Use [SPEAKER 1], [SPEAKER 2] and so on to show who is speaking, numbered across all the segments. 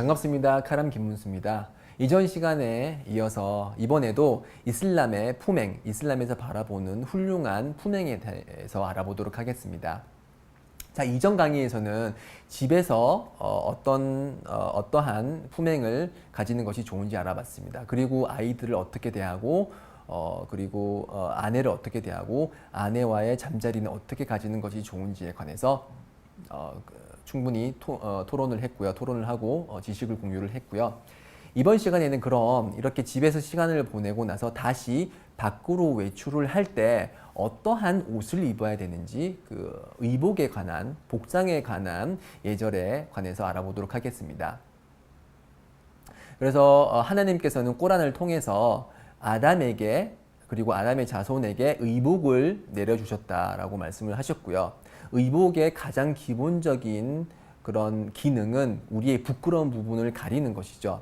[SPEAKER 1] 반갑습니다. 카람 김문수입니다. 이전 시간에 이어서 이번에도 이슬람의 품행, 이슬람에서 바라보는 훌륭한 품행에 대해서 알아보도록 하겠습니다. 자, 이전 강의에서는 집에서 어떠한 품행을 가지는 것이 좋은지 알아봤습니다. 그리고 아이들을 어떻게 대하고 그리고 아내를 어떻게 대하고 아내와의 잠자리는 어떻게 가지는 것이 좋은지에 관해서 충분히 토론을 했고요. 토론을 하고 지식을 공유를 했고요. 이번 시간에는 그럼 이렇게 집에서 시간을 보내고 나서 다시 밖으로 외출을 할 때 어떠한 옷을 입어야 되는지 그 의복에 관한, 복장에 관한 예절에 관해서 알아보도록 하겠습니다. 그래서 하나님께서는 꼬란을 통해서 아담에게 그리고 아담의 자손에게 의복을 내려주셨다라고 말씀을 하셨고요. 의복의 가장 기본적인 그런 기능은 우리의 부끄러운 부분을 가리는 것이죠.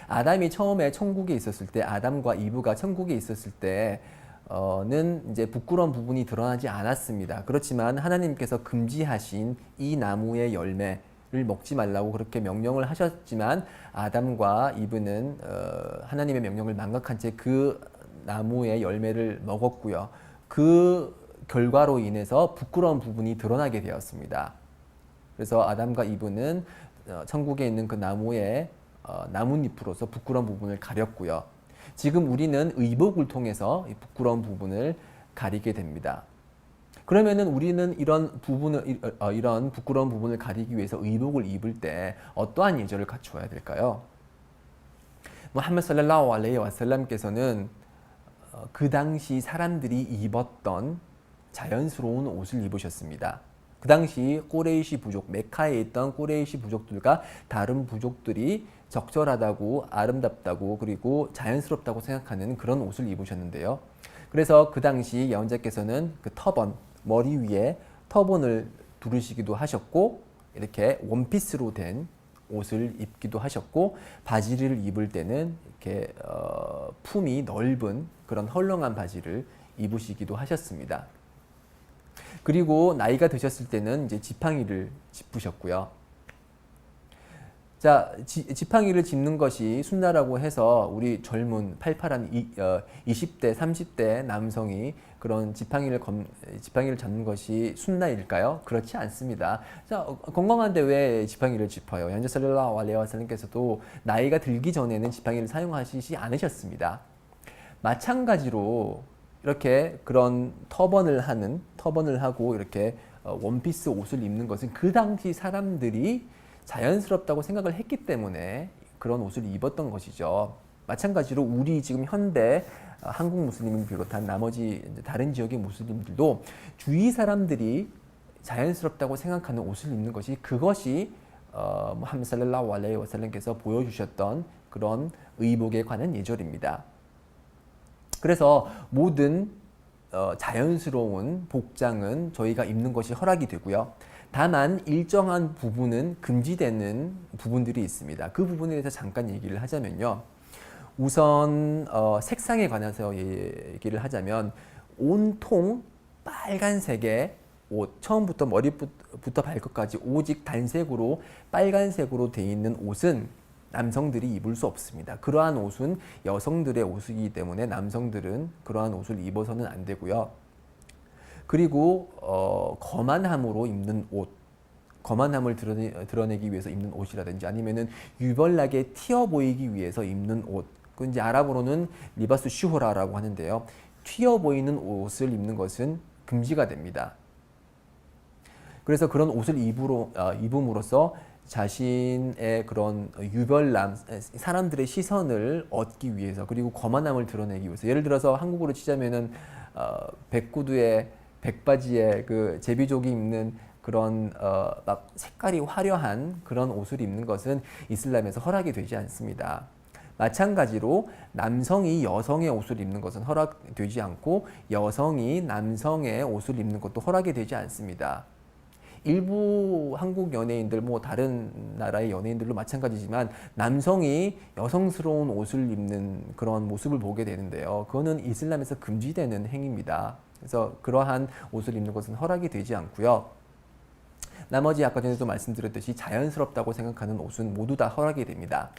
[SPEAKER 1] 아담이 처음에 천국에 있었을 때, 아담과 이브가 천국에 있었을 때는 이제 부끄러운 부분이 드러나지 않았습니다. 그렇지만 하나님께서 금지하신 이 나무의 열매를 먹지 말라고 그렇게 명령을 하셨지만 아담과 이브는 하나님의 명령을 망각한 채 그 나무의 열매를 먹었고요. 그 결과로 인해서 부끄러운 부분이 드러나게 되었습니다. 그래서 아담과 이브는 천국에 있는 그 나무의 나뭇잎으로서 부끄러운 부분을 가렸고요. 지금 우리는 의복을 통해서 이 부끄러운 부분을 가리게 됩니다. 그러면은 우리는 이런 부끄러운 부분을 가리기 위해서 의복을 입을 때 어떠한 예절을 갖추어야 될까요? 무함마드 살랄라후 알레이히 와살람께서는 그 당시 사람들이 입었던 자연스러운 옷을 입으셨습니다. 그 당시 꼬레이시 부족, 메카에 있던 꼬레이시 부족들과 다른 부족들이 적절하다고, 아름답다고, 그리고 자연스럽다고 생각하는 그런 옷을 입으셨는데요. 그래서 그 당시 예언자께서는 그 터번, 머리 위에 터번을 두르시기도 하셨고, 이렇게 원피스로 된 옷을 입기도 하셨고, 바지를 입을 때는 이렇게 품이 넓은 그런 헐렁한 바지를 입으시기도 하셨습니다. 그리고 나이가 드셨을 때는 이제 지팡이를 짚으셨고요. 자, 지팡이를 짚는 것이 순나라고 해서 우리 젊은 팔팔한 20대, 30대 남성이 그런 지팡이를 잡는 것이 순나일까요? 그렇지 않습니다. 자, 건강한데 왜 지팡이를 짚어요? 연자 살랄라후 알레이히 와살람께서도 나이가 들기 전에는 지팡이를 사용하시지 않으셨습니다. 마찬가지로 이렇게 그런 터번을 하고 이렇게 원피스 옷을 입는 것은 그 당시 사람들이 자연스럽다고 생각을 했기 때문에 그런 옷을 입었던 것이죠. 마찬가지로 우리 지금 현대 한국 무슬림을 비롯한 나머지 다른 지역의 무슬림들도 주위 사람들이 자연스럽다고 생각하는 옷을 입는 것이 그것이 무함마드 살랄라후 알레이히 와살람께서 보여주셨던 그런 의복에 관한 예절입니다. 그래서 모든 자연스러운 복장은 저희가 입는 것이 허락이 되고요. 다만 일정한 부분은 금지되는 부분들이 있습니다. 그 부분에 대해서 잠깐 얘기를 하자면요. 우선 색상에 관해서 얘기를 하자면 온통 빨간색의 옷, 처음부터 머리부터 발끝까지 오직 단색으로 빨간색으로 되어 있는 옷은 남성들이 입을 수 없습니다. 그러한 옷은 여성들의 옷이기 때문에 남성들은 그러한 옷을 입어서는 안 되고요. 그리고 거만함으로 입는 옷, 거만함을 드러내기 위해서 입는 옷이라든지 아니면은 유별나게 튀어 보이기 위해서 입는 옷, 그 이제 아랍어로는 리바스 슈호라라고 하는데요. 튀어 보이는 옷을 입는 것은 금지가 됩니다. 그래서 그런 옷을 입음으로써 자신의 그런 유별남, 사람들의 시선을 얻기 위해서 그리고 거만함을 드러내기 위해서 예를 들어서 한국으로 치자면은 백구두에 백바지에 그 제비족이 입는 그런 막 색깔이 화려한 그런 옷을 입는 것은 이슬람에서 허락이 되지 않습니다. 마찬가지로 남성이 여성의 옷을 입는 것은 허락되지 않고 여성이 남성의 옷을 입는 것도 허락이 되지 않습니다. 일부 한국 연예인들, 뭐 다른 나라의 연예인들도 마찬가지지만 남성이 여성스러운 옷을 입는 그런 모습을 보게 되는데요. 그거는 이슬람에서 금지되는 행위입니다. 그래서 그러한 옷을 입는 것은 허락이 되지 않고요. 나머지 아까 전에도 말씀드렸듯이 자연스럽다고 생각하는 옷은 모두 다 허락이 됩니다.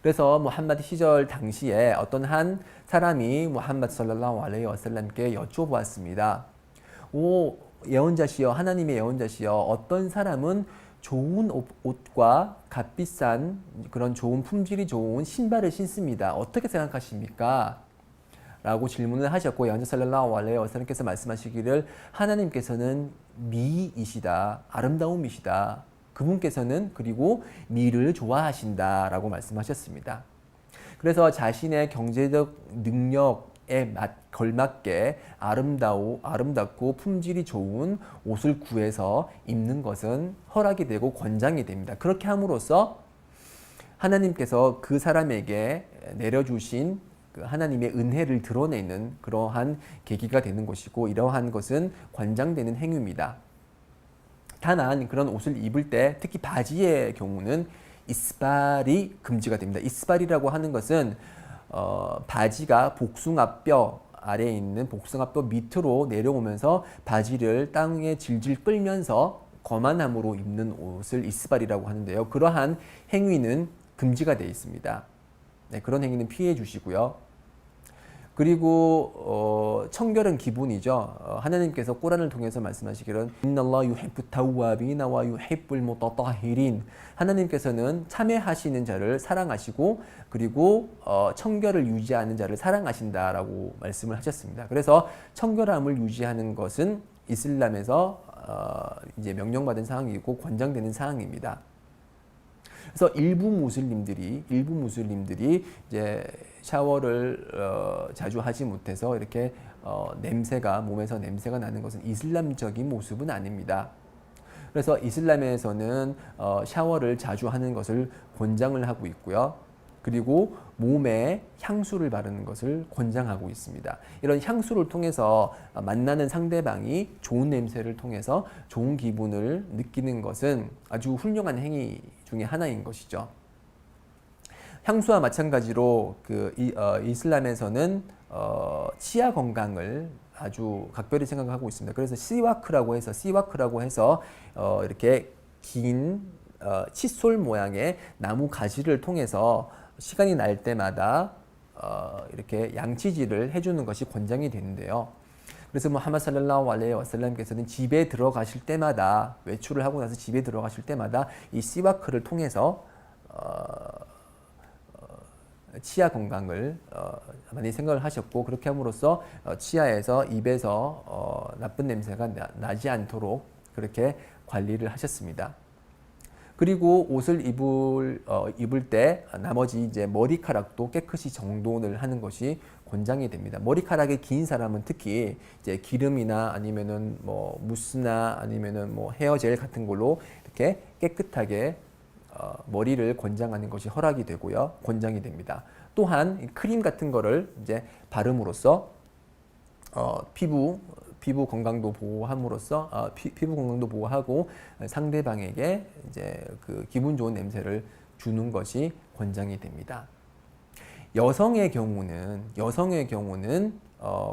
[SPEAKER 1] 그래서 무함마드 시절 당시에 어떤 한 사람이 무함마드 살랄라후 알레이히 와살람께 여쭤보았습니다. 오 예언자시여, 하나님의 예언자시여, 어떤 사람은 좋은 옷과 값비싼 그런 좋은 품질이 좋은 신발을 신습니다. 어떻게 생각하십니까? 라고 질문을 하셨고, 예언자 살랄라후 알레이히 와살람께서 말씀하시기를 하나님께서는 미이시다, 아름다움이시다. 그분께서는 그리고 미를 좋아하신다 라고 말씀하셨습니다. 그래서 자신의 경제적 능력에 걸맞게 아름답고 품질이 좋은 옷을 구해서 입는 것은 허락이 되고 권장이 됩니다. 그렇게 함으로써 하나님께서 그 사람에게 내려주신 그 하나님의 은혜를 드러내는 그러한 계기가 되는 것이고, 이러한 것은 권장되는 행위입니다. 다만 그런 옷을 입을 때 특히 바지의 경우는 이스발이 금지가 됩니다. 이스발이라고 하는 것은 바지가 복숭아뼈 아래에 있는 복숭아뼈 밑으로 내려오면서 바지를 땅에 질질 끌면서 거만함으로 입는 옷을 이스발이라고 하는데요. 그러한 행위는 금지가 되어 있습니다. 네, 그런 행위는 피해 주시고요. 그리고 청결은 기본이죠. 하나님께서 꾸란을 통해서 말씀하시기를 인날라하 유히ब्부 타와비나 와 유히ব্불 무따따히린, 하나님께서는 참회하시는 자를 사랑하시고 그리고 청결을 유지하는 자를 사랑하신다라고 말씀을 하셨습니다. 그래서 청결함을 유지하는 것은 이슬람에서 이제 명령받은 사항이고 권장되는 사항입니다. 그래서 일부 무슬림들이 이제 샤워를 자주 하지 못해서 이렇게 몸에서 냄새가 나는 것은 이슬람적인 모습은 아닙니다. 그래서 이슬람에서는 샤워를 자주 하는 것을 권장을 하고 있고요. 그리고 몸에 향수를 바르는 것을 권장하고 있습니다. 이런 향수를 통해서 만나는 상대방이 좋은 냄새를 통해서 좋은 기분을 느끼는 것은 아주 훌륭한 행위 중에 하나인 것이죠. 향수와 마찬가지로 이슬람에서는 치아 건강을 아주 각별히 생각하고 있습니다. 그래서 시와크라고 해서 이렇게 긴 칫솔 모양의 나무 가지를 통해서 시간이 날 때마다 이렇게 양치질을 해주는 것이 권장이 되는데요. 그래서 무함마드 살랄라후 알레이히 와살람께서는 집에 들어가실 때마다, 외출을 하고 나서 집에 들어가실 때마다 이 시와크를 통해서 치아 건강을 많이 생각을 하셨고, 그렇게 함으로써 치아에서, 입에서 나쁜 냄새가 나지 않도록 그렇게 관리를 하셨습니다. 그리고 옷을 입을 때 나머지 이제 머리카락도 깨끗이 정돈을 하는 것이 권장이 됩니다. 머리카락이 긴 사람은 특히 이제 기름이나 아니면은 뭐 무스나 아니면은 뭐 헤어젤 같은 걸로 이렇게 깨끗하게 머리를 권장하는 것이 허락이 되고요, 권장이 됩니다. 또한 크림 같은 거를 이제 바름으로써 피부 건강도 보호함으로써 피부 건강도 보호하고 상대방에게 이제 그 기분 좋은 냄새를 주는 것이 권장이 됩니다. 여성의 경우는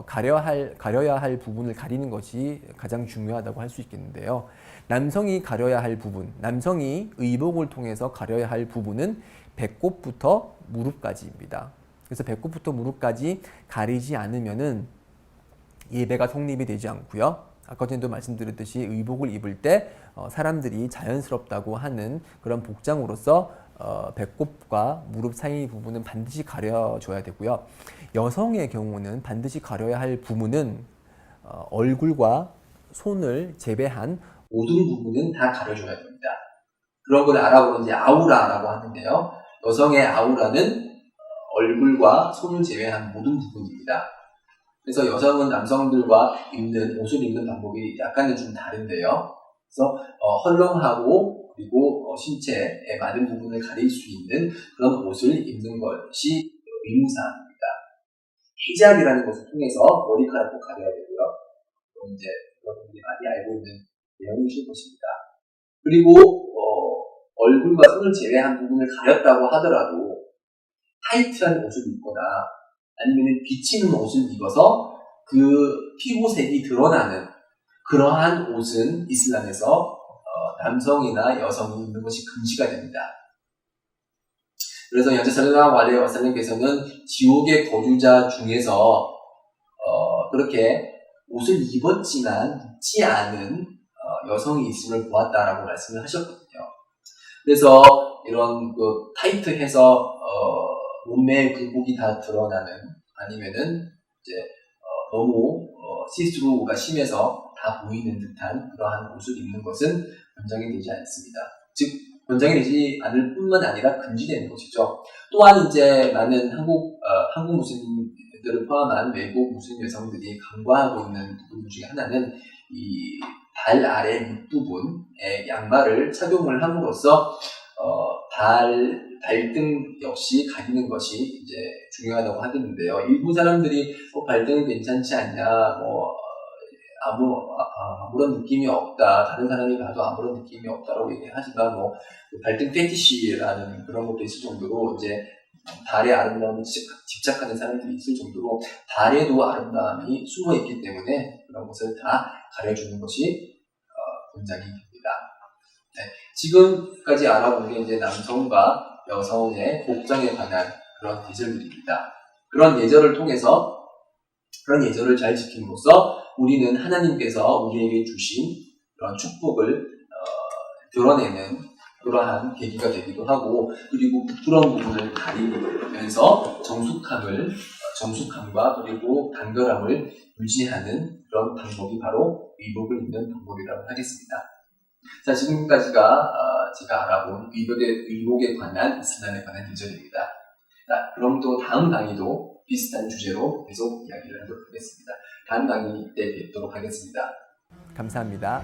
[SPEAKER 1] 가려야 할 부분을 가리는 것이 가장 중요하다고 할 수 있겠는데요. 남성이 가려야 할 부분, 남성이 의복을 통해서 가려야 할 부분은 배꼽부터 무릎까지입니다. 그래서 배꼽부터 무릎까지 가리지 않으면은 예배가 성립이 되지 않고요. 아까 전에도 말씀드렸듯이 의복을 입을 때 사람들이 자연스럽다고 하는 그런 복장으로서 배꼽과 무릎 사이 부분은 반드시 가려줘야 되고요. 여성의 경우는 반드시 가려야 할 부분은 얼굴과 손을 제외한 모든 부분은 다 가려줘야 됩니다. 그런 걸 알아보는 이제 아우라라고 하는데요. 여성의 아우라는 얼굴과 손을 제외한 모든 부분입니다. 그래서 여성은 남성들과 옷을 입는 방법이 약간은 좀 다른데요. 그래서 헐렁하고 그리고 신체의 많은 부분을 가릴 수 있는 그런 옷을 입는 것이 의무사항입니다. 히잡이라는 것을 통해서 머리카락도 가려야 되고요. 그럼 이제 여러분들이 많이 알고 있는 내용이실 것입니다. 그리고 얼굴과 손을 제외한 부분을 가렸다고 하더라도 타이트한 옷을 입거나 아니면 비치는 옷을 입어서 그 피부색이 드러나는 그러한 옷은 이슬람에서 남성이나 여성이 있는 것이 금지가 됩니다. 그래서 현재 살lallahu 알레이히 와살람께서는 지옥의 거주자 중에서 그렇게 옷을 입지 않은 여성이 있음을 보았다라고 말씀을 하셨거든요. 그래서 이런 그 타이트해서 몸매의 굴곡이 다 드러나는 아니면은 이제 너무 시스루가 심해서 다 보이는 듯한 그러한 옷을 입는 것은 권장이 되지 않습니다. 즉 권장이 되지 않을 뿐만 아니라 금지되는 것이죠. 또한 이제 많은 한국 무슬림들을 포함한 외국 무슬림 여성들이 간과하고 있는 부분 중에 하나는 이 발 아래 밑부분에 양말을 착용을 함으로써 발등 역시 가리는 것이 이제 중요하다고 하겠는데요. 일부 사람들이 발등은 괜찮지 않냐, 아무런 느낌이 없다, 다른 사람이 봐도 아무런 느낌이 없다라고 얘기하지만 발등 페티시라는 그런 것도 있을 정도로 이제 발의 아름다움에 집착하는 사람들이 있을 정도로 발에도 아름다움이 숨어 있기 때문에 그런 것을 다 가려주는 것이 권장이 됩니다. 네, 지금까지 알아본 게 이제 남성과 여성의 복장에 관한 그런 예절들입니다. 그런 예절을 통해서 그런 예절을 잘 지킴으로써 우리는 하나님께서 우리에게 주신 그런 축복을 드러내는 그러한 계기가 되기도 하고, 그리고 부끄러운 부분을 가리면서 정숙함과 그리고 간결함을 유지하는 그런 방법이 바로 의복을 입는 방법이라고 하겠습니다. 자, 지금까지가 제가 알아본 의복에 관한 이슬람에 관한 예절입니다. 자, 그럼 또 다음 강의도 비슷한 주제로 계속 이야기를 하도록 하겠습니다. 다음 강의 때 뵙도록 하겠습니다. 감사합니다.